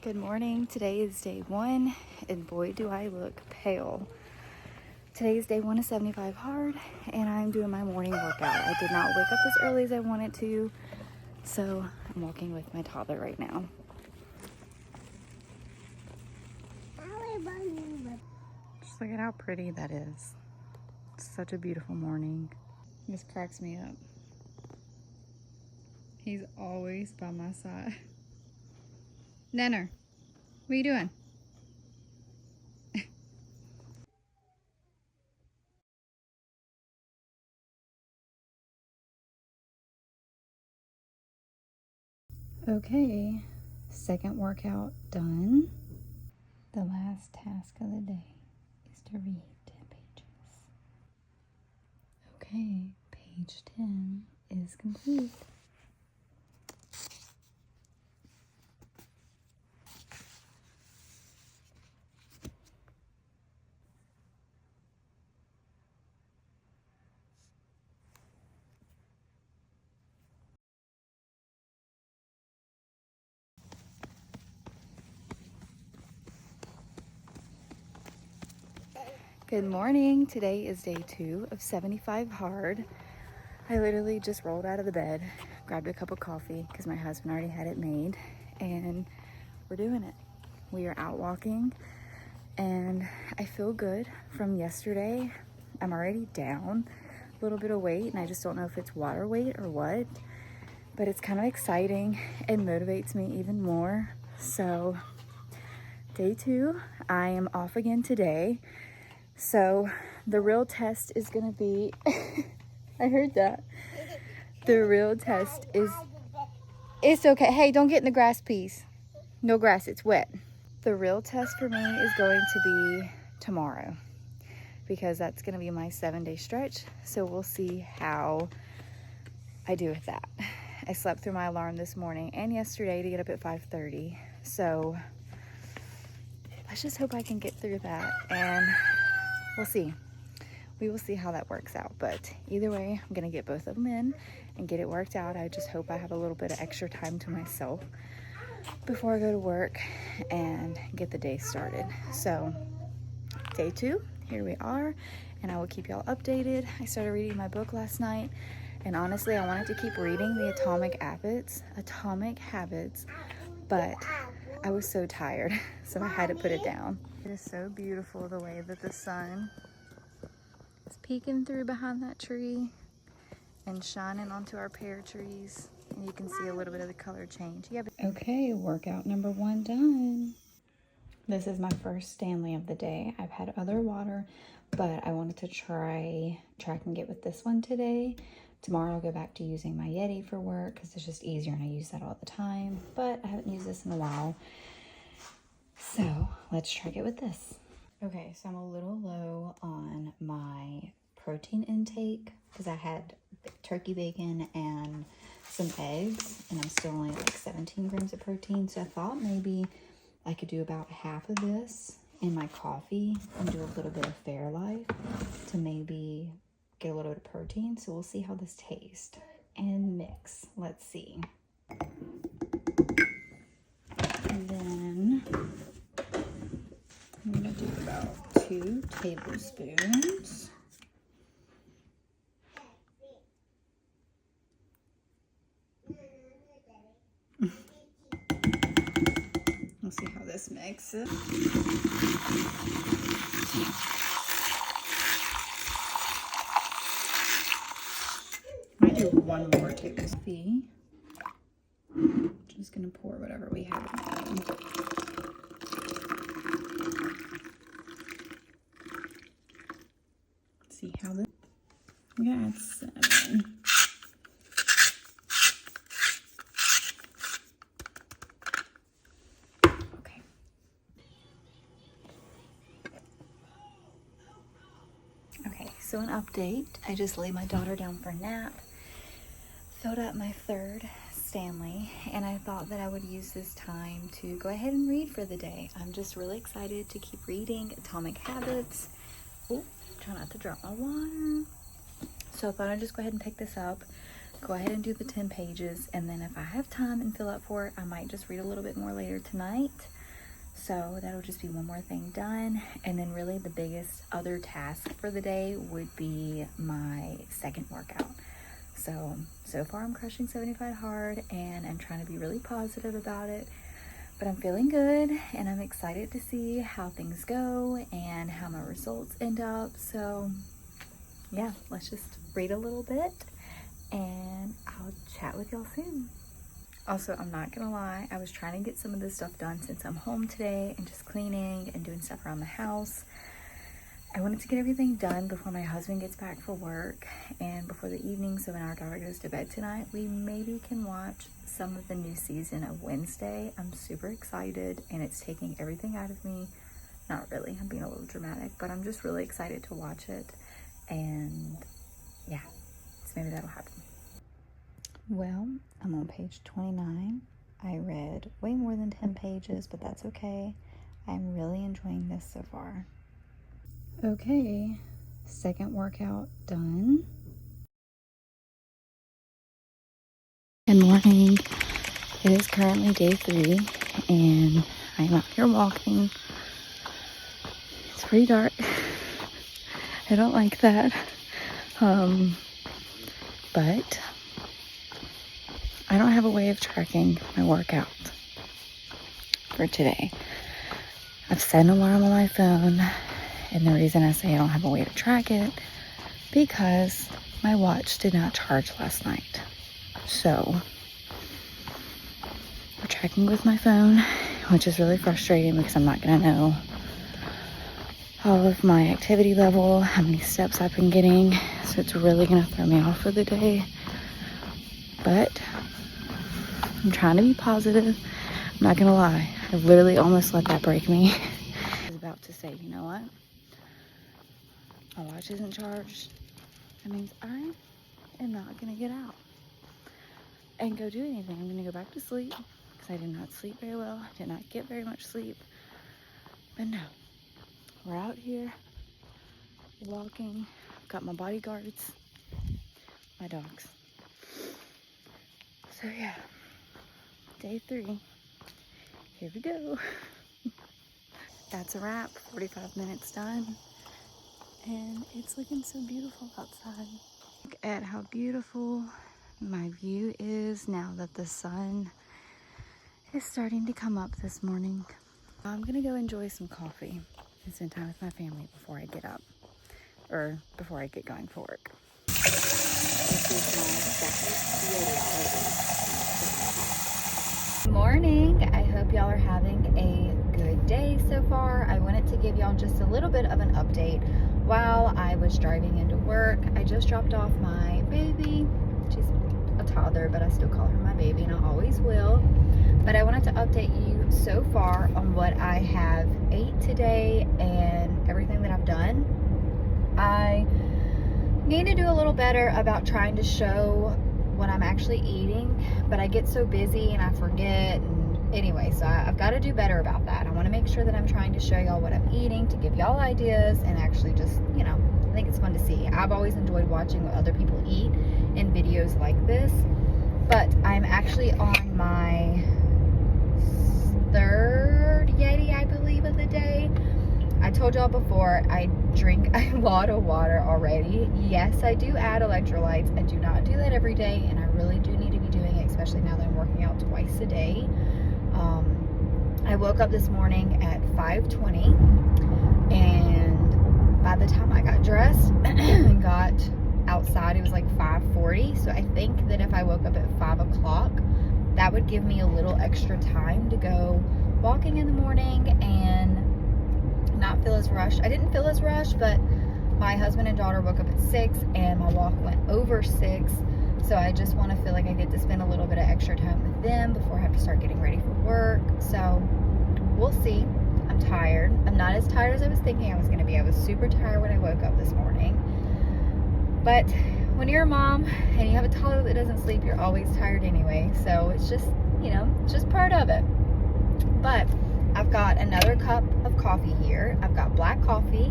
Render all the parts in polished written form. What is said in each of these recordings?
Good morning. Today is day one, and boy, do I look pale. Today is day one of 75 hard, and I'm doing my morning workout. I did not wake up as early as I wanted to, so I'm walking with my toddler right now. Just look at how pretty that is. It's such a beautiful morning. This cracks me up. He's always by my side. Nenner, what are you doing? Okay, second workout done. The last task of the day is to read 10 pages. Okay, page 10 is complete. Good morning. Today is day 2 of 75 hard. I literally just rolled out of the bed, grabbed a cup of coffee because my husband already had it made, and we're doing it. We are out walking, and I feel good from yesterday. I'm already down a little bit of weight, and I just don't know if it's water weight or what, but it's kind of exciting. It motivates me even more. So day 2, I am off again today. So the real test is gonna be, I heard that. The real test is, it's okay. Hey, don't get in the grass, please. No grass, it's wet. The real test for me is going to be tomorrow, because that's gonna be my 7-day stretch. So we'll see how I do with that. I slept through my alarm this morning and yesterday to get up at 5:30. So let's just hope I can get through that, and we'll see. We will see how that works out. But either way, I'm gonna get both of them in and get it worked out. I just hope I have a little bit of extra time to myself before I go to work and get the day started. So day 2, here we are, and I will keep y'all updated. I started reading my book last night, and honestly, I wanted to keep reading the Atomic Habits, but I was so tired, so I had to put it down. It is so beautiful the way that the sun is peeking through behind that tree and shining onto our pear trees, and you can see a little bit of the color change. Yeah. Okay, workout number 1 done. This is my first Stanley of the day. I've had other water, but I wanted to try Track and Get with this one today. Tomorrow I'll go back to using my Yeti for work because it's just easier and I use that all the time, but I haven't used this in a while. So let's try it with this. Okay, so I'm a little low on my protein intake because I had turkey bacon and some eggs, and I'm still only at like 17 grams of protein. So I thought maybe I could do about half of this in my coffee and do a little bit of Fairlife to maybe get a little bit of protein. So we'll see how this tastes and mix. Let's see. And then I'm gonna do about 2 tablespoons. We'll see how this mixes. I do 1 more tablespoon. Just gonna pour whatever we have in. See how this. I'm gonna add 7. Okay. Okay, so an update. I just laid my daughter down for a nap, filled up my 3rd Stanley, and I thought that I would use this time to go ahead and read for the day. I'm just really excited to keep reading Atomic Habits. Oh, try not to drop my water. So I thought I'd just go ahead and pick this up. go ahead and do the 10 pages, and then if I have time and feel up for it, I might just read a little bit more later tonight. So that'll just be one more thing done. And then really the biggest other task for the day would be my second workout. So far I'm crushing 75 hard, and I'm trying to be really positive about it. But I'm feeling good, and I'm excited to see how things go and how my results end up. So yeah, let's just read a little bit, and I'll chat with y'all soon. Also, I'm not gonna lie, I was trying to get some of this stuff done since I'm home today and just cleaning and doing stuff around the house. I wanted to get everything done before my husband gets back for work and before the evening, so when our daughter goes to bed tonight, we maybe can watch some of the new season of Wednesday. I'm super excited, and it's taking everything out of me. Not really, I'm being a little dramatic, but I'm just really excited to watch it, and yeah, so maybe that'll happen. Well, I'm on page 29. I read way more than 10 pages, but that's okay. I'm really enjoying this so far. Okay, second workout done. Good morning. It is currently day 3, and I'm out here walking. It's pretty dark. I don't like that. But I don't have a way of tracking my workout for today. I've set an alarm on my phone, and the reason I say I don't have a way to track it, because my watch did not charge last night. So we're tracking with my phone, which is really frustrating because I'm not gonna know all of my activity level, how many steps I've been getting, so it's really gonna throw me off for the day. But I'm trying to be positive. I'm not gonna lie, I literally almost let that break me. I was about to say, you know what? My watch isn't charged. That means I am not gonna get out and go do anything. I'm gonna go back to sleep because I did not sleep very well. I did not get very much sleep. But no, we're out here walking. I've got my bodyguards, my dogs. So yeah, day 3. Here we go. That's a wrap. 45 minutes done. And it's looking so beautiful outside. Look at how beautiful my view is now that the sun is starting to come up this morning. I'm gonna go enjoy some coffee and spend time with my family before I get up, or before I get going for work. This is my second morning. I hope y'all are having a good day so far. I wanted to give y'all just a little bit of an update while I was driving into work. I just dropped off my baby. She's a toddler, but I still call her my baby, and I always will. But I wanted to update you so far on what I have ate today and everything that I've done. I need to do a little better about trying to show what I'm actually eating, but I get so busy and I forget. And anyway, so I've got to do better about that. I want to make sure that I'm trying to show y'all what I'm eating, to give y'all ideas, and actually just, you know, I think it's fun to see. I've always enjoyed watching what other people eat in videos like this, but I'm actually on my 3rd Yeti, I believe, of the day. I told y'all before, I drink a lot of water already. Yes, I do add electrolytes. I do not do that every day, and I really do need to be doing it, especially now that I'm working out twice a day. I woke up this morning at 5:20, and by the time I got dressed and got outside, it was like 5:40. So I think that if I woke up at 5 o'clock, that would give me a little extra time to go walking in the morning and not feel as rushed. I didn't feel as rushed, but my husband and daughter woke up at 6 and my walk went over 6. So I just want to feel like I get to spend a little bit of extra time with them before I have to start getting ready for work. So we'll see. I'm tired. I'm not as tired as I was thinking I was going to be. I was super tired when I woke up this morning. But when you're a mom and you have a toddler that doesn't sleep, you're always tired anyway. So it's just, you know, it's just part of it. But I've got another cup of coffee here. I've got black coffee.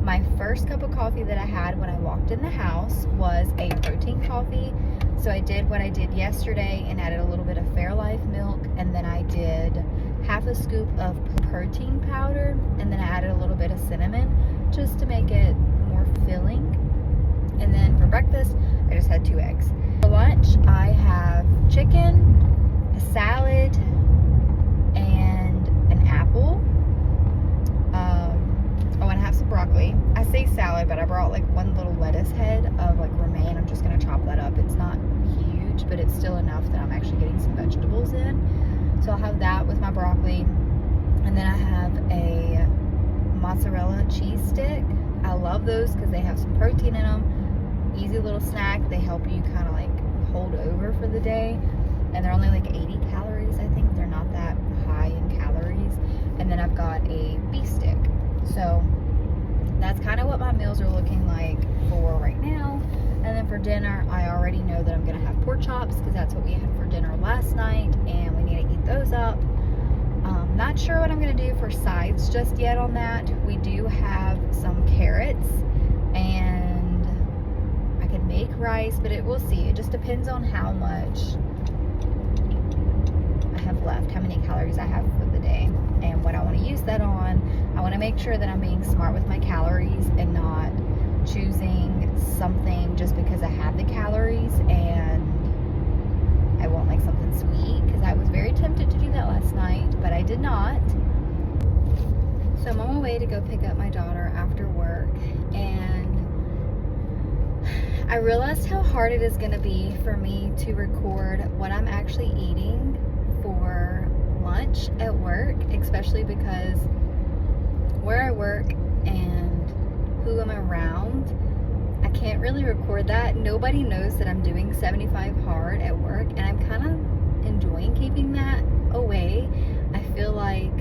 My first cup of coffee that I had when I walked in the house was a protein coffee. So I did what I did yesterday and added a little bit of Fairlife milk, and then I did half a scoop of protein powder, and then I added a little bit of cinnamon just to make it more filling. And then for breakfast, I just had 2 eggs. For lunch, I have chicken, a salad, and an apple. Oh, and I have some broccoli. I say salad, but I brought like one little lettuce head of like romaine. I'm just gonna chop that up. It's not huge, but it's still enough that I'm actually getting some vegetables in. So I'll have that with my broccoli. And then I have a mozzarella cheese stick. I love those because they have some protein in them. Easy little snack. They help you kind of like hold over for the day. And they're only like 80 calories, I think. They're not that high in calories. And then I've got a beef stick. So that's kind of what my meals are looking like for right now. And then for dinner, I already know that I'm going to have pork chops because that's what we had for dinner last night, and we need to eat those up. Not sure what I'm going to do for sides just yet on that. We do have some carrots, and I could make rice, but we'll see. It just depends on how much I have left, how many calories I have for the day, and what I want to use that on. I want to make sure that I'm being smart with my calories and not choosing something just because I have the calories and I want like something sweet, because I was very tempted to do that last night, but I did not. So I'm on my way to go pick up my daughter after work, and I realized how hard it is going to be for me to record what I'm actually eating for lunch at work, especially because where I work and who I'm around, I can't really record that. Nobody knows that I'm doing 75 hard at work, and I'm kind of enjoying keeping that away. I feel like,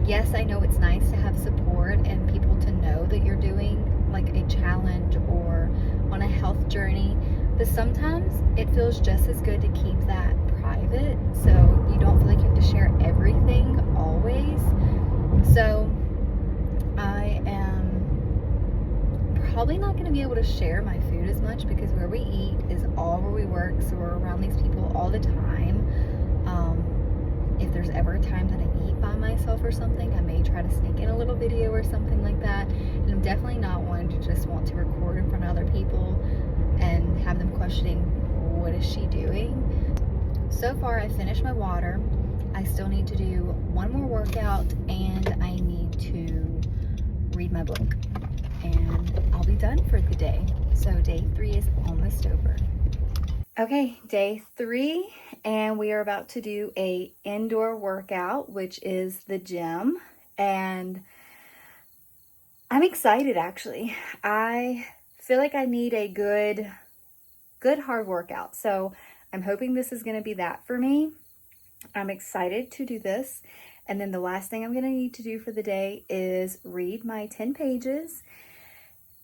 yes, I know it's nice to have support and people to know that you're doing like a challenge or on a health journey, but sometimes it feels just as good to keep that private so you don't feel like you have to share everything always. So I am probably not going to be able to share my food as much because where we eat is all where we work, so we're around these people all the time. If there's ever a time that I eat by myself or something, I may try to sneak in a little video or something like that. And I'm definitely not one to just want to record in front of other people and have them questioning, what is she doing? So far, I finished my water. I still need to do one more workout, and I need to read my book. And I'll be done for the day. So day 3 is almost over. Okay, day 3, and we are about to do a indoor workout, which is the gym. And I'm excited, actually. I feel like I need a good hard workout. So I'm hoping this is going to be that for me. I'm excited to do this. And then the last thing I'm going to need to do for the day is read my 10 pages.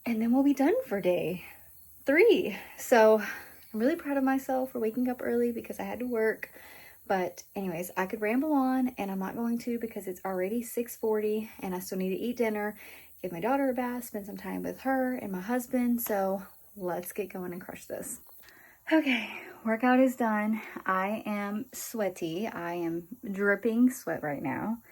And then we'll be done for day 3. So I'm really proud of myself for waking up early because I had to work. But anyways, I could ramble on, and I'm not going to because it's already 6:40 and I still need to eat dinner, give my daughter a bath, spend some time with her and my husband. So let's get going and crush this. Okay, workout is done. I am sweaty. I am dripping sweat right now.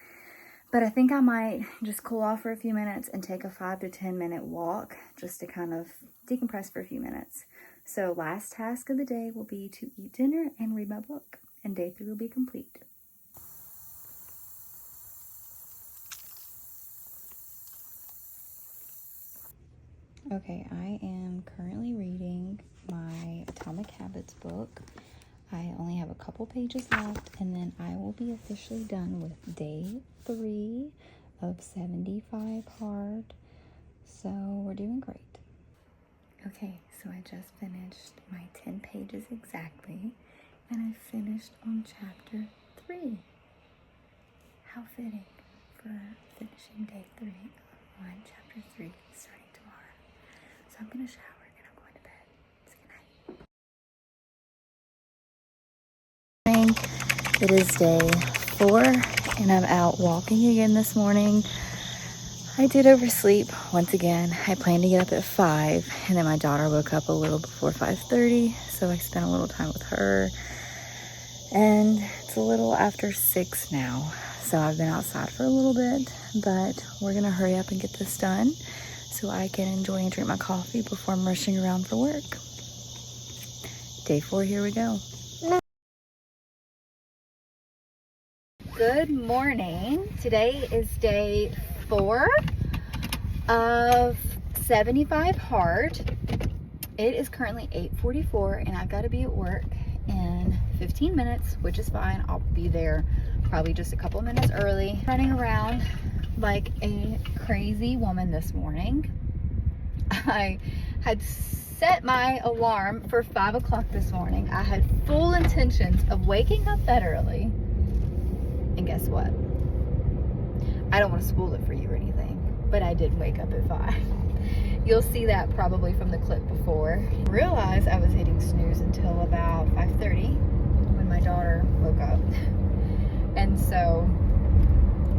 But I think I might just cool off for a few minutes and take a 5 to 10 minute walk just to kind of decompress for a few minutes. So last task of the day will be to eat dinner and read my book, and day 3 will be complete. Okay, I am currently reading my Atomic Habits book. I only have a couple pages left, and then I will be officially done with day 3 of 75 hard. So we're doing great. Okay, so I just finished my 10 pages exactly, and I finished on chapter 3. How fitting for finishing day 3 on chapter 3 starting tomorrow. So I'm gonna shower and I'm going to bed. Say goodnight. It is day 4 and I'm out walking again this morning. I did oversleep once again. I planned to get up at 5, and then my daughter woke up a little before 5:30, so I spent a little time with her. And it's a little after 6 now, so I've been outside for a little bit, but we're gonna hurry up and get this done so I can enjoy and drink my coffee before I'm rushing around for work. Day 4, here we go. Good morning. Today is day 4 of 75 hard. It is currently 8:44 and I've got to be at work in 15 minutes, which is fine. I'll be there probably just a couple minutes early. Running around like a crazy woman this morning. I had set my alarm for 5 o'clock this morning. I had full intentions of waking up that early. And guess what? I don't want to spoil it for you or anything, but I did wake up at 5. You'll see that probably from the clip before. I realized I was hitting snooze until about 5:30 when my daughter woke up. And so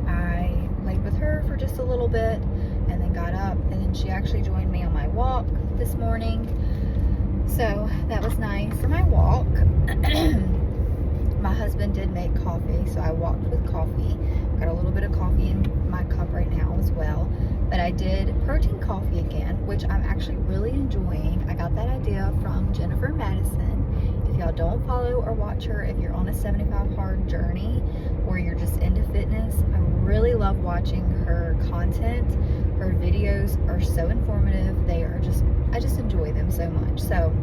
I laid with her for just a little bit and then got up, and then she actually joined me on my walk this morning. So that was nice. For my walk, my husband did make coffee, so I walked with coffee. Got a little bit of coffee in my cup right now as well. But I did protein coffee again, which I'm actually really enjoying. I got that idea from Jennifer Madison. If y'all don't follow or watch her, if you're on a 75 hard journey or you're just into fitness, I really love watching her content. Her videos are so informative. I just enjoy them so much. So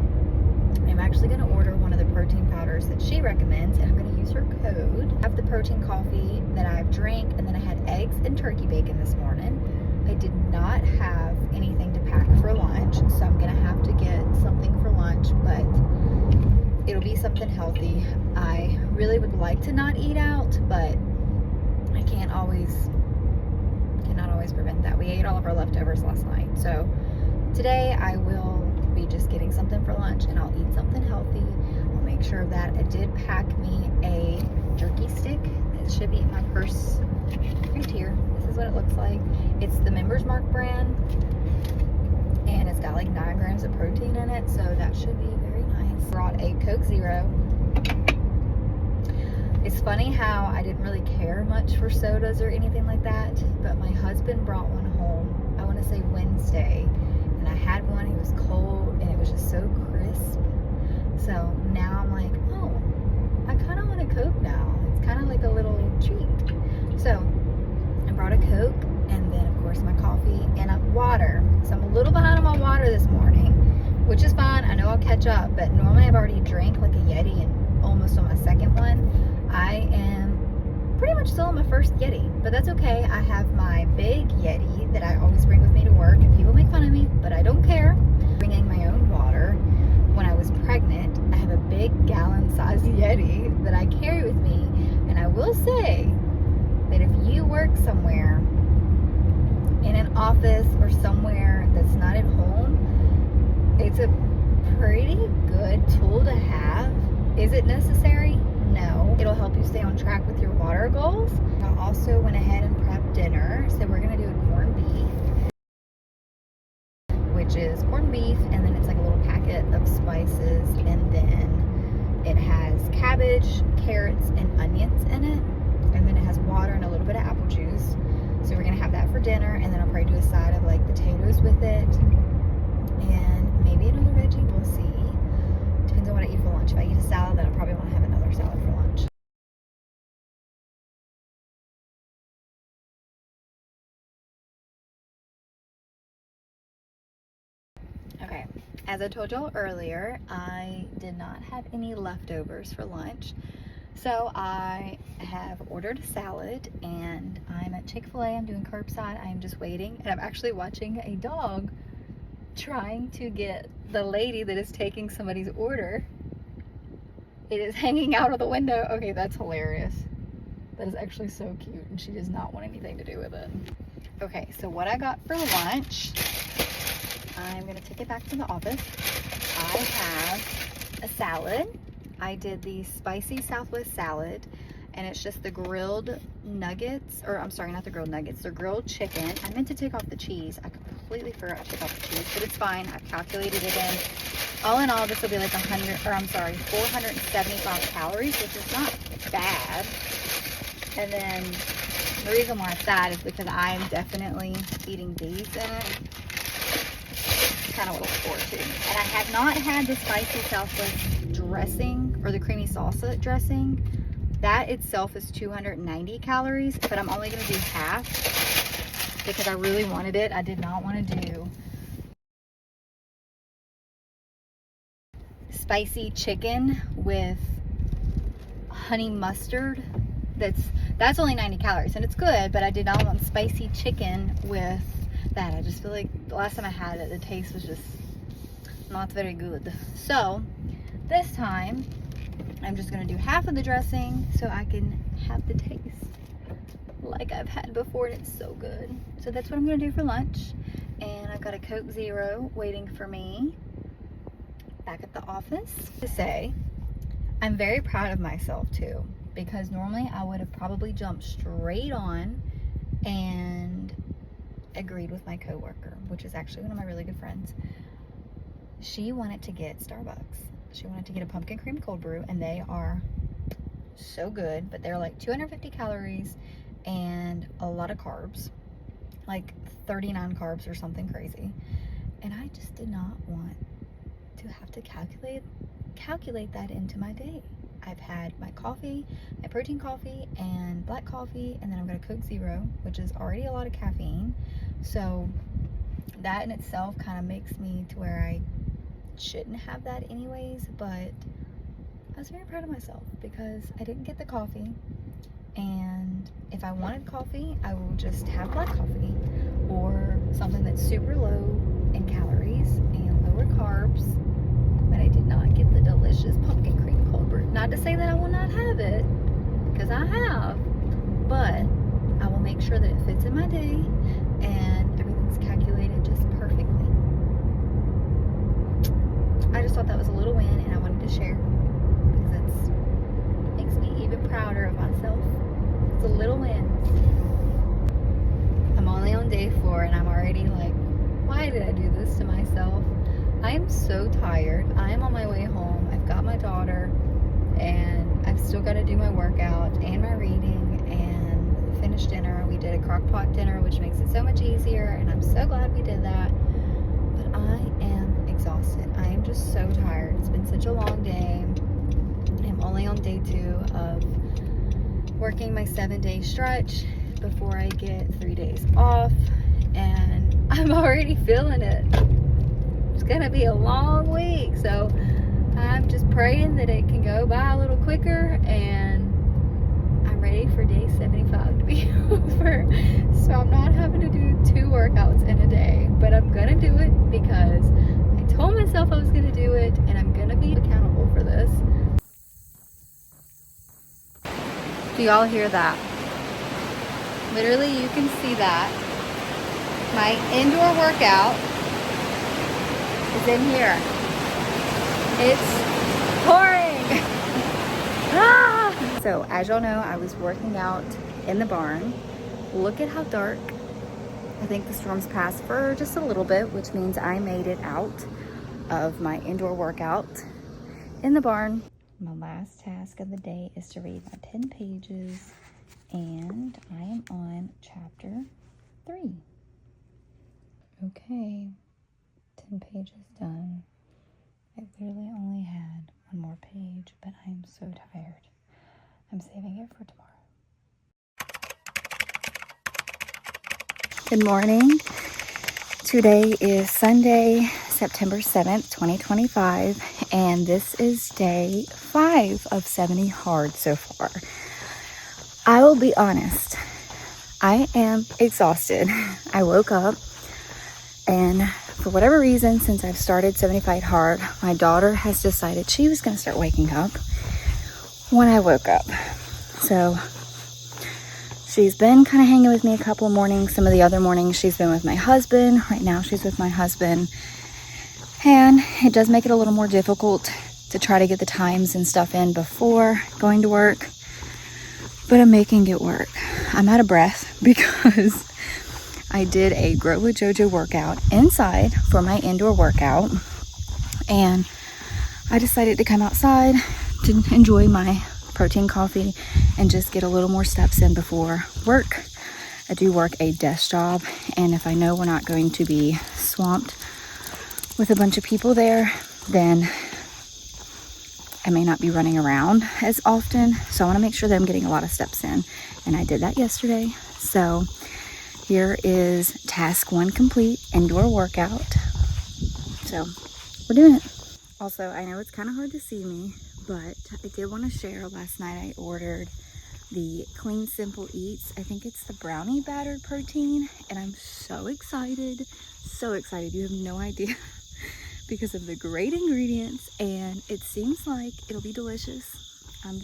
I'm actually going to order one of the protein powders that she recommends, and I'm going to use her code. I have the protein coffee that I've drank, and then I had eggs and turkey bacon this morning. I did not have anything to pack for lunch, so I'm going to have to get something for lunch, but it'll be something healthy. I really would like to not eat out, but I cannot always prevent that. We ate all of our leftovers last night, so today I will be just getting something for lunch, and I'll eat something healthy. I'll make sure that I did pack me a jerky stick. It should be in my purse right here. This is what it looks like. It's the Members Mark brand, and it's got like 9 grams of protein in it, so that should be very nice. Brought a Coke Zero. It's funny how I didn't really care much for sodas or anything like that, but my husband brought one home, I want to say Wednesday, and I had one. It was cold and it was just so crisp. So now I'm like, oh, I kind of want a Coke now. It's kind of like a little treat. So I brought a Coke, and then of course my coffee and water. So I'm a little behind on my water this morning, which is fine. I know I'll catch up, but normally I've already drank like a Yeti and almost on my second one. I am pretty much still on my first Yeti, but that's okay. I have my big Yeti that I always bring with me to work, and people make fun of me, but I don't care. Bringing my own water. When I was pregnant, I have a big gallon-sized Yeti that I carry with me, and I will say that if you work somewhere in an office or somewhere that's not at home, it's a pretty good tool to have. Is it necessary? No. It'll help you stay on track with your water goals. I also went ahead and prepped dinner, so we're gonna do a corned beef, which is corned beef, and then it's like a little packet of spices, and then it has cabbage, carrots, and onions in it, and then it has water and a little bit of apple juice. So we're gonna have that for dinner, and then I'll probably do a side of like potatoes with it, and maybe another veggie. We'll see. Depends on what I eat for lunch. If I eat a salad, then I probably want to have another salad for lunch. Okay, as I told y'all earlier, I did not have any leftovers for lunch. So I have ordered a salad, and I'm at Chick-fil-A. I'm doing curbside. I am just waiting, and I'm actually watching a dog trying to get the lady that is taking somebody's order. It is hanging out of the window. Okay, that's hilarious. That is actually so cute, and she does not want anything to do with it. Okay, so what I got for lunch, I'm gonna take it back to the office. I have a salad. I did the spicy Southwest salad, and it's just the grilled nuggets, or I'm sorry, not the grilled nuggets, the grilled chicken. I meant to take off the cheese. I completely forgot to take off the cheese, but it's fine. I've calculated it in. All in all, this will be like 475 calories, which is not bad. And then the reason why it's that is because I'm definitely eating these in it. Kind of what I look forward to. And I have not had the spicy Southwest dressing or the creamy salsa dressing. That itself is 290 calories, but I'm only going to do half because I really wanted it. I did not want to do spicy chicken with honey mustard. That's only 90 calories and it's good, but I did not want spicy chicken with that. I just feel like the last time I had it, the taste was just not very good. So this time I'm just gonna do half of the dressing so I can have the taste like I've had before, and it's so good. So that's what I'm gonna do for lunch. And I've got a Coke Zero waiting for me back at the office. To say, I'm very proud of myself too, because normally I would have probably jumped straight on and agreed with my coworker, which is actually one of my really good friends. She wanted to get Starbucks. She wanted to get a pumpkin cream cold brew, and they are so good, but they're like 250 calories and a lot of carbs, like 39 carbs or something crazy. And I just did not want to have to calculate that into my day. I've had my coffee, my protein coffee and black coffee, and then I've got a Coke Zero, which is already a lot of caffeine. So that in itself kind of makes me to where I shouldn't have that anyways, but I was very proud of myself because I didn't get the coffee. And if I wanted coffee, I will just have black coffee or something that's super low in calories and lower carbs. But I did not get the delicious pumpkin cream cold brew. Not to say that I will not have it, because I have, but I will make sure that it fits in my day and everything's calculated just perfectly. I just thought that was a little win, and I wanted to share because it makes me even prouder of myself. It's a little win. I'm only on day 4 and I'm already like, why did I do this to myself? I am so tired. I am on my way home. I've got my daughter and I've still got to do my workout and my reading and finish dinner. We did a crock pot dinner, which makes it so much easier, and I'm so glad we did that. But I am exhausted. I am just so tired. It's been such a long day. I'm only on day 2 of working my 7-day stretch before I get 3 days off, and I'm already feeling it. It's gonna be a long week, so I'm just praying that it can go by a little quicker, and I'm ready for day 75 to be over, so I'm not having to do 2 workouts in a day, but I'm gonna do it because I told myself I was gonna do it, and I'm gonna be accountable for this. Do y'all hear that? Literally, you can see that. My indoor workout is in here. It's pouring. Ah! So as y'all know, I was working out in the barn. Look at how dark. I think the storm's passed for just a little bit, which means I made it out of my indoor workout in the barn. My last task of the day is to read my 10 pages, and I am on chapter 3. Okay, 10 pages done. I literally only had 1 more page, but I am so tired. I'm saving it for tomorrow. Good morning. Today is Sunday, September 7th, 2025, and this is day 5 of 70 hard so far. I will be honest, I am exhausted. I woke up, and for whatever reason, since I've started 75 hard, my daughter has decided she was going to start waking up when I woke up. So she's been kind of hanging with me a couple of mornings. Some of the other mornings she's been with my husband. Right now she's with my husband. And it does make it a little more difficult to try to get the times and stuff in before going to work. but I'm making it work. I'm out of breath because I did a Grow with JoJo workout inside for my indoor workout, and I decided to come outside to enjoy my protein coffee and just get a little more steps in before work. I do work a desk job, and if I know we're not going to be swamped with a bunch of people there, then I may not be running around as often. So I want to make sure that I'm getting a lot of steps in, and I did that yesterday. So here is task 1 complete, indoor workout. So we're doing it. Also, I know it's kind of hard to see me, but I did want to share, last night I ordered the Clean Simple Eats. I think it's the brownie battered protein, and I'm so excited. So excited. You have no idea because of the great ingredients, and it seems like it'll be delicious. I'm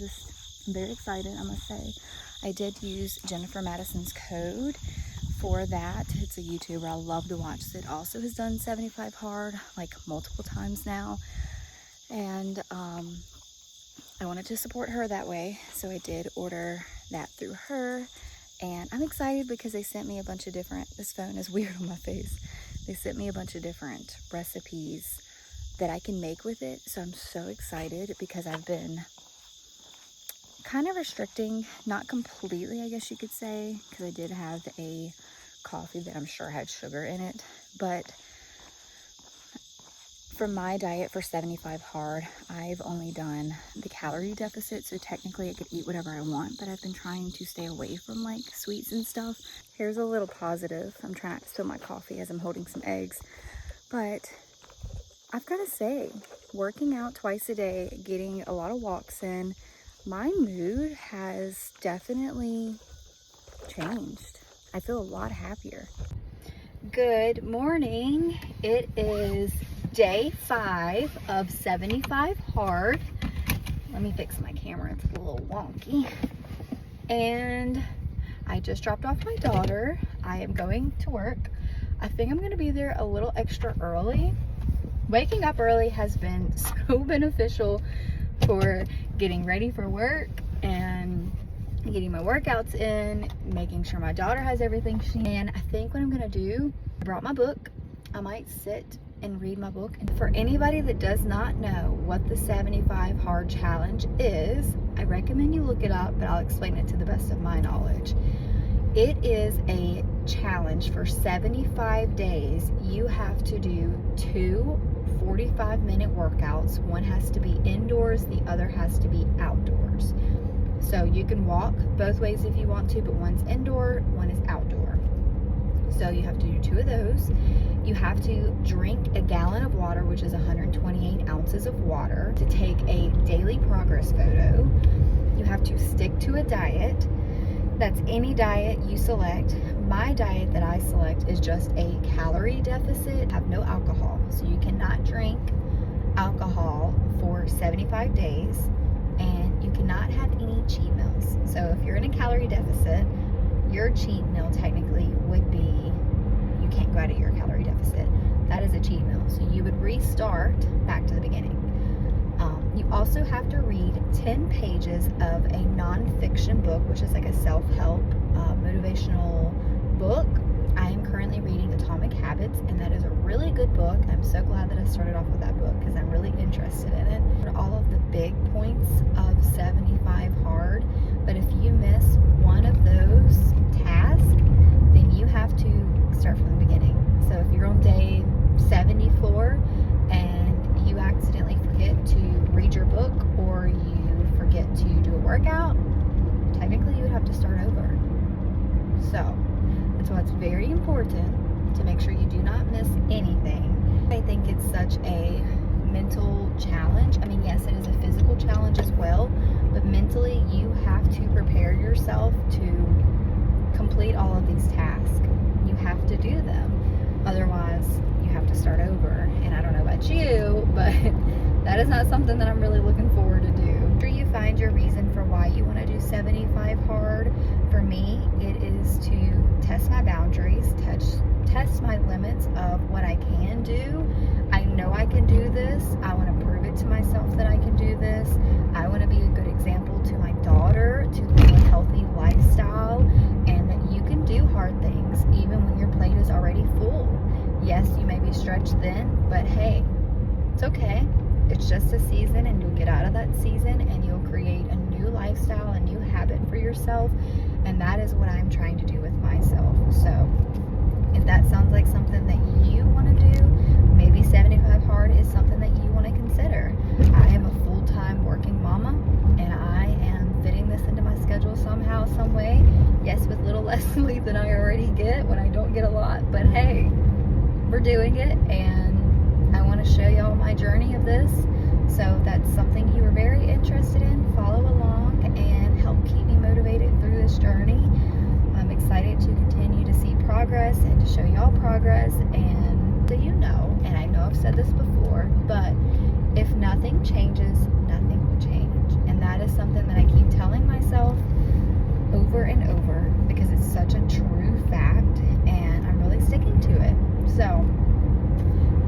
very excited, I must say. I did use Jennifer Madison's code for that. It's a YouTuber I love to watch that also has done 75 hard like multiple times now, and I wanted to support her that way, so I did order that through her. And I'm excited because they sent me a bunch of different, this phone is weird on my face, they sent me a bunch of different recipes that I can make with it. So I'm so excited because I've been kind of restricting, not completely I guess you could say, because I did have a coffee that I'm sure had sugar in it. But for my diet for 75 hard, I've only done the calorie deficit, so technically I could eat whatever I want, but I've been trying to stay away from like sweets and stuff. Here's a little positive. I'm trying not to spill my coffee as I'm holding some eggs, but I've got to say, working out twice a day, getting a lot of walks in, my mood has definitely changed. I feel a lot happier. Good morning. It is day 5 of 75 hard. Let me fix my camera, it's a little wonky. And I just dropped off my daughter. I am going to work. I think I'm gonna be there a little extra early. Waking up early has been so beneficial for getting ready for work and getting my workouts in, making sure my daughter has everything she needs. I think what I'm gonna do, I brought my book. I might sit and read my book. And for anybody that does not know what the 75 hard challenge is, I recommend you look it up, but I'll explain it to the best of my knowledge. It is a challenge for 75 days. You have to do 2 45-minute workouts. One has to be indoors, the other has to be outdoors. So you can walk both ways if you want to, but one's indoor, one is outdoor. So you have to do 2 of those. You have to drink a gallon of water, which is 128 ounces of water, to take a daily progress photo. You have to stick to a diet. That's any diet you select. My diet that I select is just a calorie deficit, have no alcohol. So you cannot drink alcohol for 75 days, and you cannot have any cheat meals. So if you're in a calorie deficit, your cheat meal technically would be, you can't go out of your calorie deficit. That is a cheat meal. So you would restart back to the beginning. You also have to read 10 pages of a non-fiction book, which is like a self-help motivational book. I am currently reading Atomic Habits, and that is a really good book. I'm so glad that I started off with that book because I'm really interested in it. All of the big points of 75 hard, but if you miss one of those tasks, then you have to start from the beginning. So if you're on day 74 and you accidentally forget to read your book or you forget to do a workout, technically you would have to start over. So that's why it's very important to make sure you do not miss anything. I think it's such a mental challenge. I mean, yes, it is a physical challenge as well, but mentally you have to prepare yourself to complete all of these tasks. You have to do them. Otherwise, you have to start over. And I don't know about you, but that is not something that I'm really looking forward to do. After you find your reason for why you want to do 75 hard, for me, it is to test my boundaries, test my limits of what I can do. I know I can do this. I want to prove it to myself that I can do this. I want to be a good example to my daughter to live a healthy yourself, and that is what I'm trying to do with myself. So if that sounds like something that you want to do, maybe 75 Hard is something that you want to consider. I am a full-time working mama, and I am fitting this into my schedule somehow, some way. Yes, with a little less sleep than I already get when I don't get a lot, but hey, we're doing it, and I want to show y'all my journey of this. So if that's something you are very interested in, follow along and help keep me motivated through this journey. I'm excited to continue to see progress and to show y'all progress. And so you know, and I know I've said this before, but if nothing changes, nothing will change. And that is something that I keep telling myself over and over because it's such a true fact, and I'm really sticking to it. So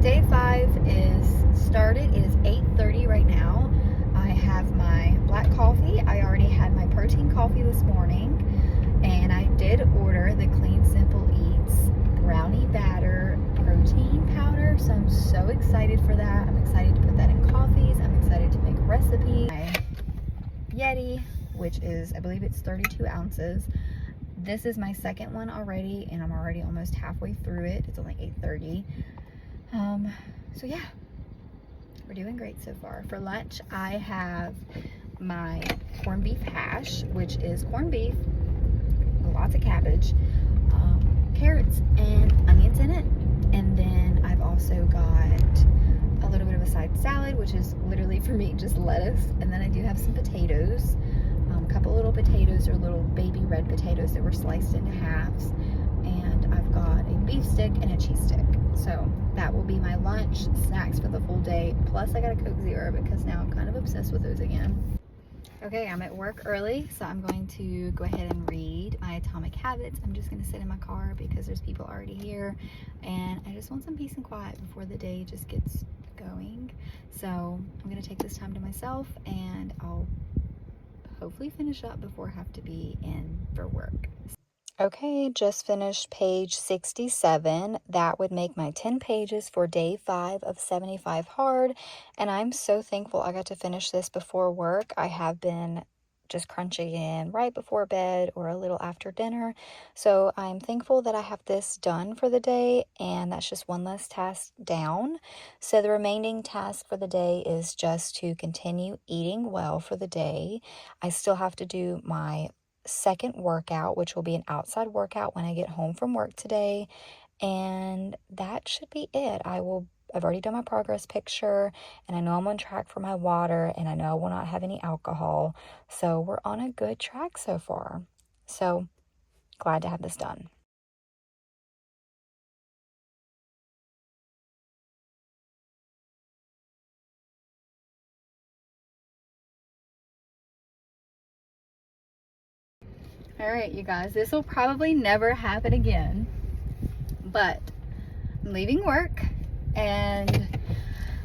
day 5 is started. It is 8:30 right now. I have my black coffee. I already had my protein coffee this morning, and I did order the Clean Simple Eats brownie batter protein powder, so I'm so excited for that. I'm excited to put that in coffees. I'm excited to make recipes. My Yeti, which is, I believe it's 32 ounces. This is my second one already, and I'm already almost halfway through it. It's only 8:30. So yeah, we're doing great so far. For lunch, I have my corned beef hash, which is corned beef, lots of cabbage, carrots and onions in it. And then I've also got a little bit of a side salad, which is literally for me just lettuce. And then I do have some potatoes, a couple little potatoes, or little baby red potatoes that were sliced into halves. And I've got a beef stick and a cheese stick. So that will be my lunch, snacks for the full day. Plus I got a Coke Zero because now I'm kind of obsessed with those again. Okay, I'm at work early, so I'm going to go ahead and read my Atomic Habits. I'm just going to sit in my car because there's people already here, and I just want some peace and quiet before the day just gets going. So I'm going to take this time to myself, and I'll hopefully finish up before I have to be in for work. Okay, just finished page 67. That would make my 10 pages for day 5 of 75 Hard. And I'm so thankful I got to finish this before work. I have been just crunching in right before bed or a little after dinner. So I'm thankful that I have this done for the day, and that's just one less task down. So the remaining task for the day is just to continue eating well for the day. I still have to do my second workout, which will be an outside workout when I get home from work today, and that should be it. I've already done my progress picture, and I know I'm on track for my water, and I know I will not have any alcohol, so we're on a good track so far. So glad to have this done. All right, you guys, this will probably never happen again, but I'm leaving work, and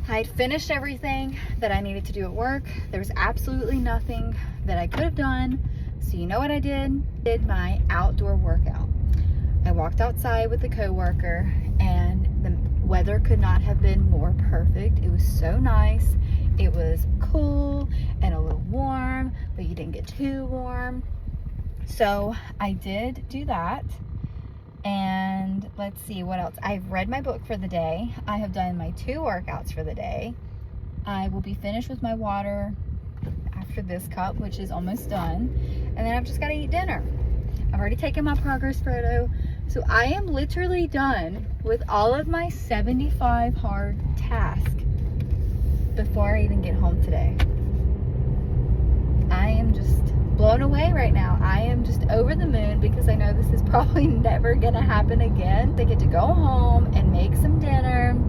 I'd finished everything that I needed to do at work. There was absolutely nothing that I could have done. So you know what I did? Did my outdoor workout. I walked outside with a coworker, and the weather could not have been more perfect. It was so nice. It was cool and a little warm, but you didn't get too warm. So I did do that. And let's see what else. I've read my book for the day. I have done my 2 workouts for the day. I will be finished with my water after this cup, which is almost done. And then I've just got to eat dinner. I've already taken my progress photo. So I am literally done with all of my 75 Hard tasks before I even get home today. I am just blown away right now. I am just over the moon because I know this is probably never gonna happen again. I get to go home and make some dinner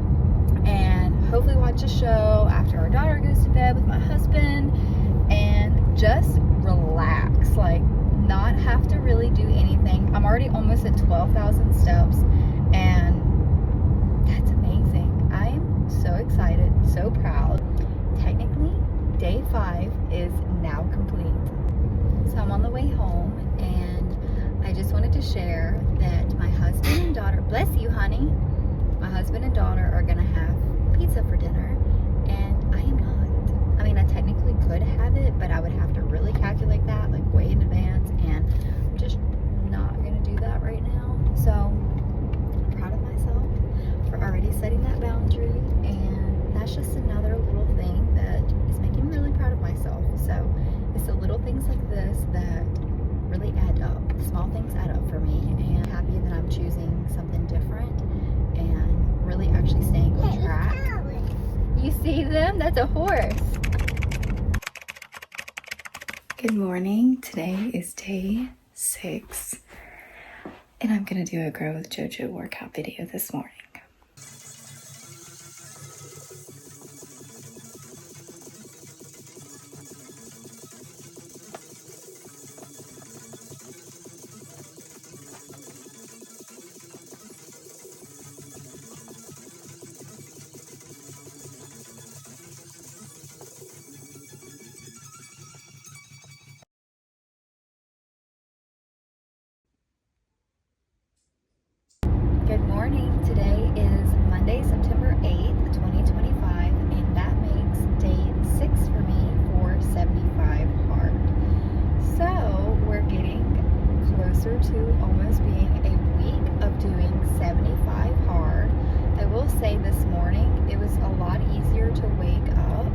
and hopefully watch a show after our daughter goes to bed with my husband, and just relax, like not have to really do anything. I'm already almost at 12,000 steps, and that's amazing. I am so excited, so proud. Technically, day 5 is now complete. So I'm on the way home, and I just wanted to share that my husband and daughter, bless you honey, my husband and daughter are gonna have pizza for dinner, and I am not. I mean, I technically could have it, but I would have to really calculate that like way in advance, and surgery, and that's just another little thing that is making me really proud of myself. So it's the little things like this that really add up. The small things add up for me, and I'm happy that I'm choosing something different and really actually staying on track. You see them? That's a horse. Good morning. Today is day 6, and I'm gonna do a Grow with JoJo workout video this morning. Good morning. Today is Monday, September 8th, 2025, and that makes day 6 for me for 75 hard. So we're getting closer to almost being a week of doing 75 hard. I will say this morning it was a lot easier to wake up.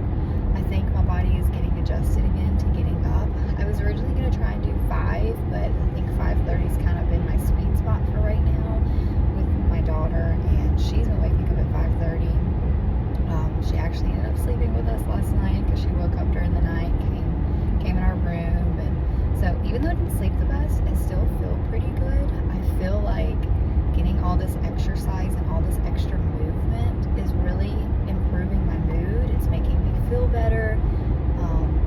I think my body is getting adjusted again to getting up. I was originally going to try and do 5, but I think 5:30 has kind of been my sweet spot for right now with my daughter, and she's been waking up at 5:30. She actually ended up sleeping with us last night because she woke up during the night, came in our room, and so even though I didn't sleep the best, I still feel pretty good. I feel like getting all this exercise and all this extra movement is really improving my mood. It's making me feel better.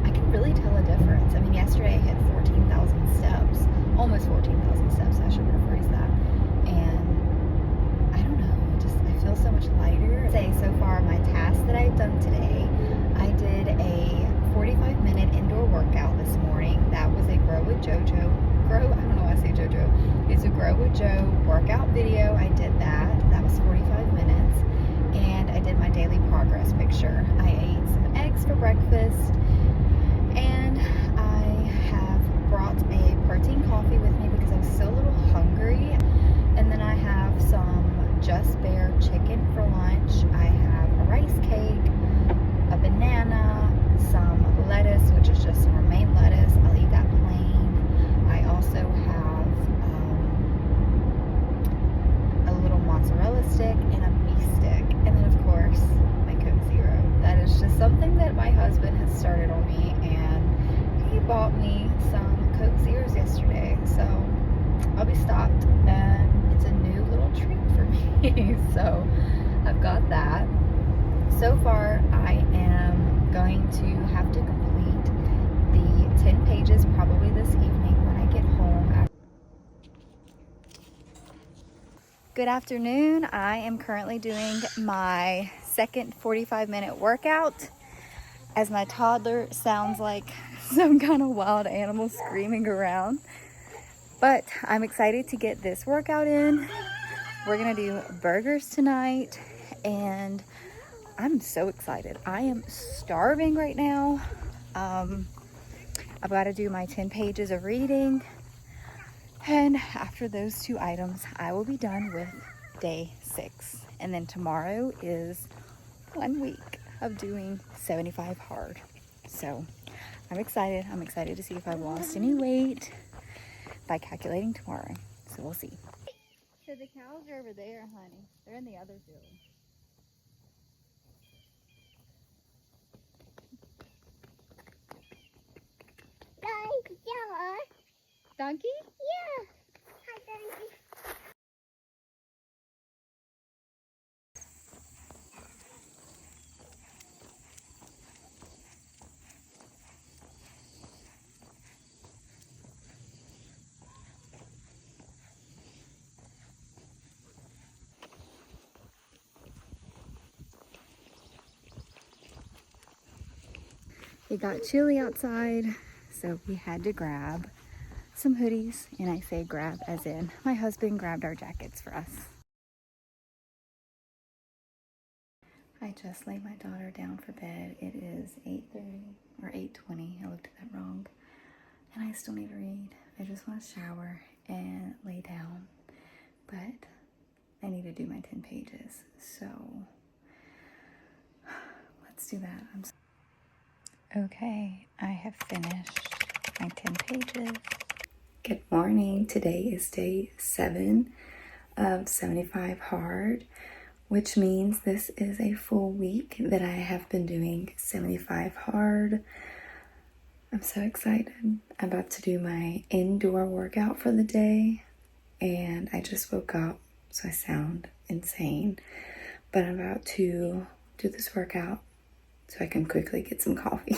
I can really tell a difference. I mean, yesterday I hit 14,000 steps, almost 14,000 steps, I should rephrase that. And I don't know, I feel so much lighter. So far, my tasks that I've done today, I did a 45-minute indoor workout this morning. That was a Grow with JoJo. I don't know why I say JoJo. It's a Grow with Jo workout video. I did that. That was 45 minutes. And I did my daily progress picture. I ate some eggs for breakfast. And I have brought a protein coffee with me because I was still a little hungry. And then I have some Just Bare chicken for lunch. I have a rice cake, a banana, some lettuce, which is just some romaine lettuce. I'll eat that plain. I also have a little mozzarella stick and a beef stick. And then, of course, my Coke Zero. That is just something that my husband has started on me, and he bought me some Coke Zeros yesterday. So I'll be stocked, and it's a new little treat for me. So I've got that. So far, I am going to have to complete the 10 pages probably this evening when I get home. Good afternoon. I am currently doing my second 45-minute workout. As my toddler sounds like some kind of wild animal screaming around. But I'm excited to get this workout in. We're gonna do burgers tonight, and I'm so excited. I am starving right now. I've got to do my 10 pages of reading, and after those 2 items, I will be done with day 6. And then tomorrow is 1 week of doing 75 hard. So I'm excited. I'm excited to see if I've lost any weight by calculating tomorrow. So we'll see. So the cows are over there, honey. They're in the other field. Donkey? Yeah. Hi, donkey. It got chilly outside, so we had to grab some hoodies, and I say grab as in my husband grabbed our jackets for us. I just laid my daughter down for bed. It is 8:30 or 8:20. I looked at that wrong, and I still need to read. I just want to shower and lay down, but I need to do my 10 pages. So let's do that. Okay, I have finished my 10 pages. Good morning. Today is day 7 of 75 hard, which means this is a full week that I have been doing 75 hard. I'm so excited. I'm about to do my indoor workout for the day, and I just woke up, so I sound insane, but I'm about to do this workout so I can quickly get some coffee.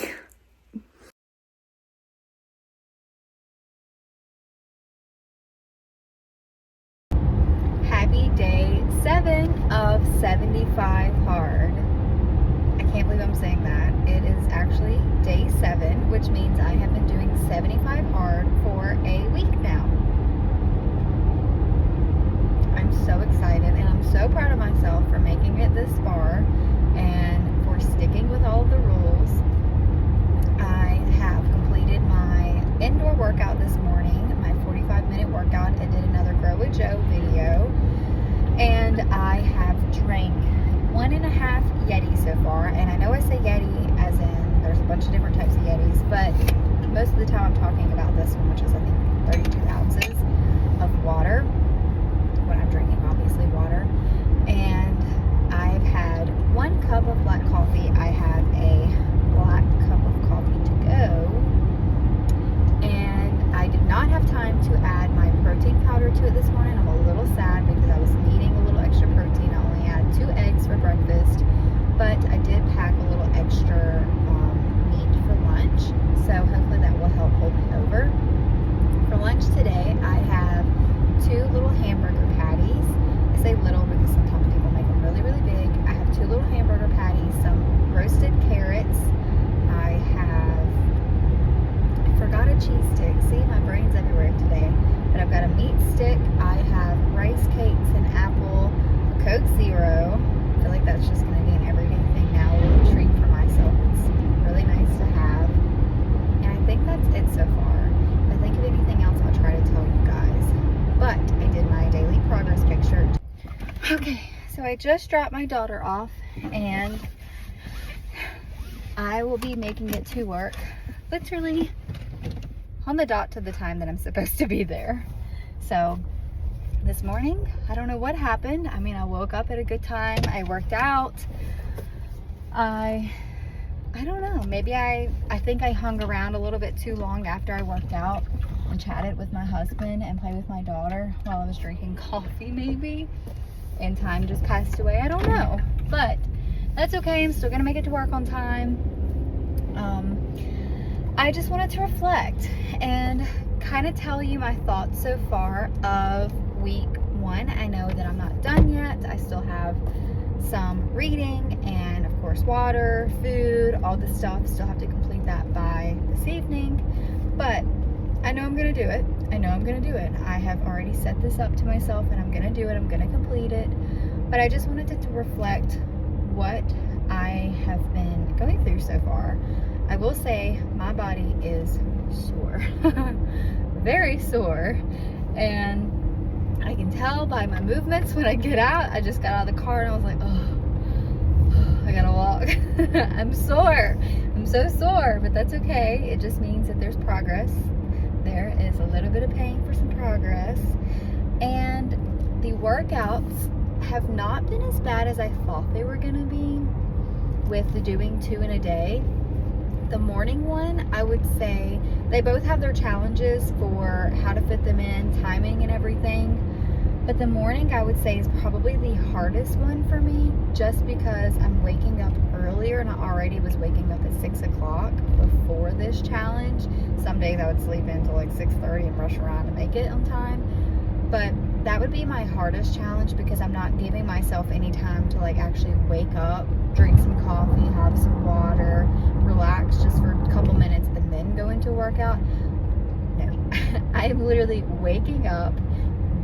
Happy day 7 of 75 hard. I can't believe I'm saying that. It is actually day 7, which means I have been doing 75 hard for a week now. I'm so excited, and I'm so proud of myself for making it this far and for sticking with all of the rules. I have completed my indoor workout this morning, my 45-minute workout. I did another Grow with Joe video, and I have drank 1.5 Yetis so far. And I know I say Yeti as in there's a bunch of different types of Yetis, but most of the time I'm talking about this one, which is I think 32 ounces of water. When I'm drinking, obviously, water. And I've had 1 cup of black coffee. I have a black cup of coffee to go. And I did not have time to add my protein powder to it this morning. I'm a little sad because I was needing a little extra protein. I only had 2 eggs for breakfast, but I did pack a little extra meat for lunch. So hopefully that will help hold me over. For lunch today, I have 2 little hamburger patties. I say little because sometimes people make them really, really big. I have 2 little hamburger patties, some roasted carrots. I forgot a cheese stick. See, my brain's everywhere today. But I've got a meat stick. I have rice cakes, an apple, a Coke Zero. I feel like that's just going to be an everyday thing now, a little treat for myself. It's really nice to have. And I think that's it so far. If I think of anything else, I'll try to tell you guys. But I did my daily progress picture. Okay, so I just dropped my daughter off, and I will be making it to work literally on the dot to the time that I'm supposed to be there. So this morning, I don't know what happened. I mean, I woke up at a good time. I worked out. I don't know. Maybe I think I hung around a little bit too long after I worked out and chatted with my husband and played with my daughter while I was drinking coffee maybe, and time just passed away. I don't know, but that's okay. I'm still gonna make it to work on time. I just wanted to reflect and kind of tell you my thoughts so far of week 1. I know that I'm not done yet. I still have some reading and of course water, food, all this stuff. Still have to complete that by this evening, but I know I'm gonna do it. I know I'm gonna do it. I have already set this up to myself, and I'm gonna do it. I'm gonna complete it. But I just wanted to reflect what I have been going through so far. I will say my body is sore, very sore, and I can tell by my movements when I get out. I just got out of the car and I was like, oh, I gotta walk. I'm sore. I'm so sore, but that's okay. It just means that there's progress. There is a little bit of pain for some progress, and the workouts have not been as bad as I thought they were gonna be with the doing 2 in a day. The morning one, I would say they both have their challenges for how to fit them in, timing and everything, but the morning I would say is probably the hardest one for me, just because I'm waking up earlier, and I already was waking up at 6 o'clock before this challenge. Some days I would sleep in until like 6:30 and rush around to make it on time, but that would be my hardest challenge because I'm not giving myself any time to like actually wake up, drink some coffee, have some water, relax just for a couple minutes, and then go into a workout. No, I am literally waking up,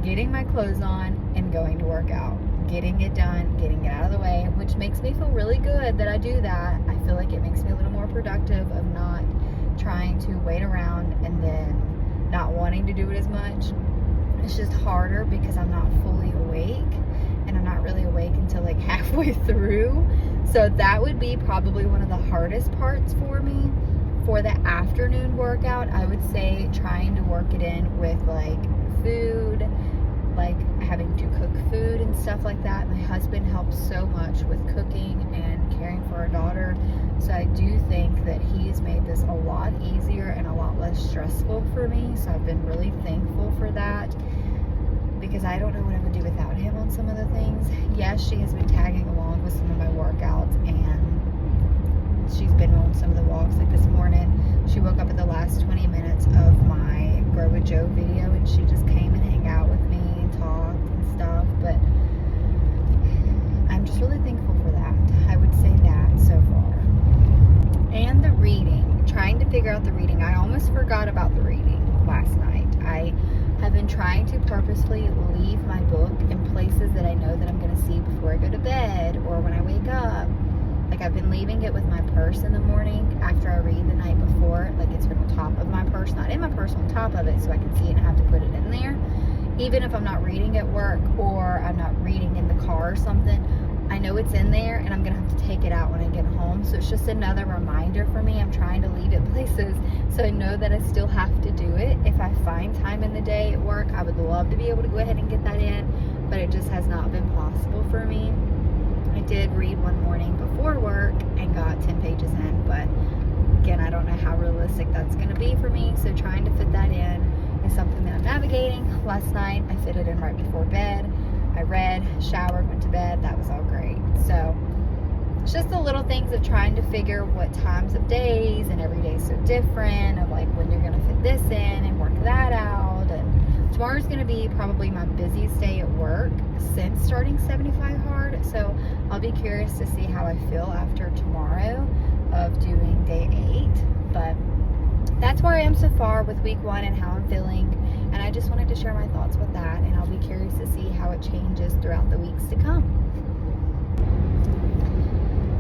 getting my clothes on, and going to work out, getting it done, getting it out of the way, which makes me feel really good that I do that. I feel like it makes me a little more productive of not trying to wait around and then not wanting to do it as much. It's just harder because I'm not fully awake, and I'm not really awake until like halfway through. So that would be probably one of the hardest parts for me. For the afternoon workout, I would say trying to work it in with like food, like having to cook food and stuff like that. My husband helps so much with cooking and caring for our daughter. So I do think that he's made this a lot easier and a lot less stressful for me. So I've been really thankful for that, because I don't know what I would do without him on some of the things. Yes, she has been tagging along with some of my workouts, and she's been on some of the walks. Like this morning, she woke up at the last 20 minutes of my Grow with Joe video, and she just came and hang out with me and talked and stuff. But I'm just really thankful for that. I would say that so far. And the reading, trying to figure out the reading. I almost forgot about the reading last night. I have been trying to purposefully leave my book in places that I know that I'm going to see before I go to bed or when I wake up. Like I've been leaving it with my purse in the morning after I read the night before. Like it's been on top of my purse, not in my purse, on top of it, so I can see it and have to put it in there. Even if I'm not reading at work or I'm not reading in the car or something, I know it's in there and I'm gonna have to take it out when I get home. So it's just another reminder for me. I'm trying to leave it places so I know that I still have to do it. If I find time in the day at work, I would love to be able to go ahead and get that in, but it just has not been possible for me. I did read one morning before work and got 10 pages in, but again, I don't know how realistic that's going to be for me, so trying to fit that in is something that I'm navigating. Last night, I fit it in right before bed. I read, showered, went to bed. That was all great. So it's just the little things of trying to figure what times of days, and every day is so different, of like when you're going to fit this in and work that out. And tomorrow's going to be probably my busiest day at work since starting 75 Hard. So I'll be curious to see how I feel after tomorrow of doing day 8. But that's where I am so far with week 1 and how I'm feeling. And I just wanted to share my thoughts with that. And I'll be curious to see how it changes throughout the weeks to come.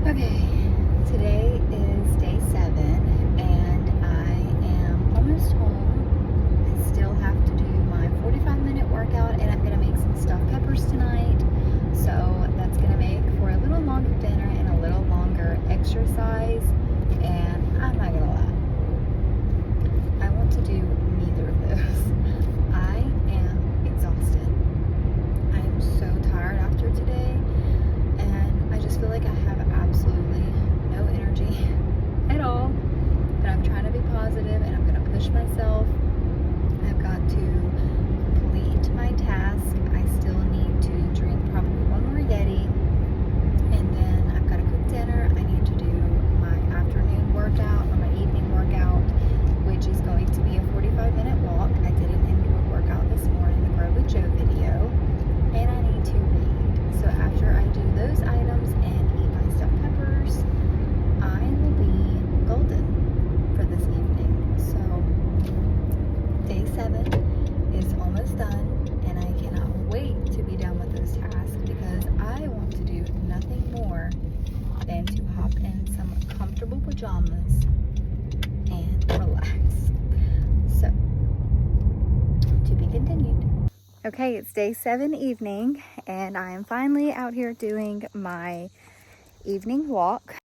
Okay, today is day 7 and I am almost home. I still have to do my 45-minute workout, and I'm going to make some stuffed peppers tonight. So that's going to make for a little longer dinner and a little longer exercise. And I'm not going to lie, I want to do neither of those. I am exhausted. I am so tired after today, and I just feel like I have absolutely no energy at all. But I'm trying to be positive, and I'm going to push myself. I've got to complete my task. I still need to drink probably one more Yeti, and then I've got to cook dinner. I need to do my afternoon workout or my evening workout, which is going to be a 45-minute walk. I did an indoor workout this morning, the Grow with Joe video, and I need to read. So after I do those items and eat my stuffed peppers, I will be golden for this evening. So day 7 is almost done, and I cannot wait to be done with those tasks, because I want to do nothing more than to hop in some comfortable pajamas and relax. So, to be continued. Okay, it's day 7 evening, and I am finally out here doing my evening walk.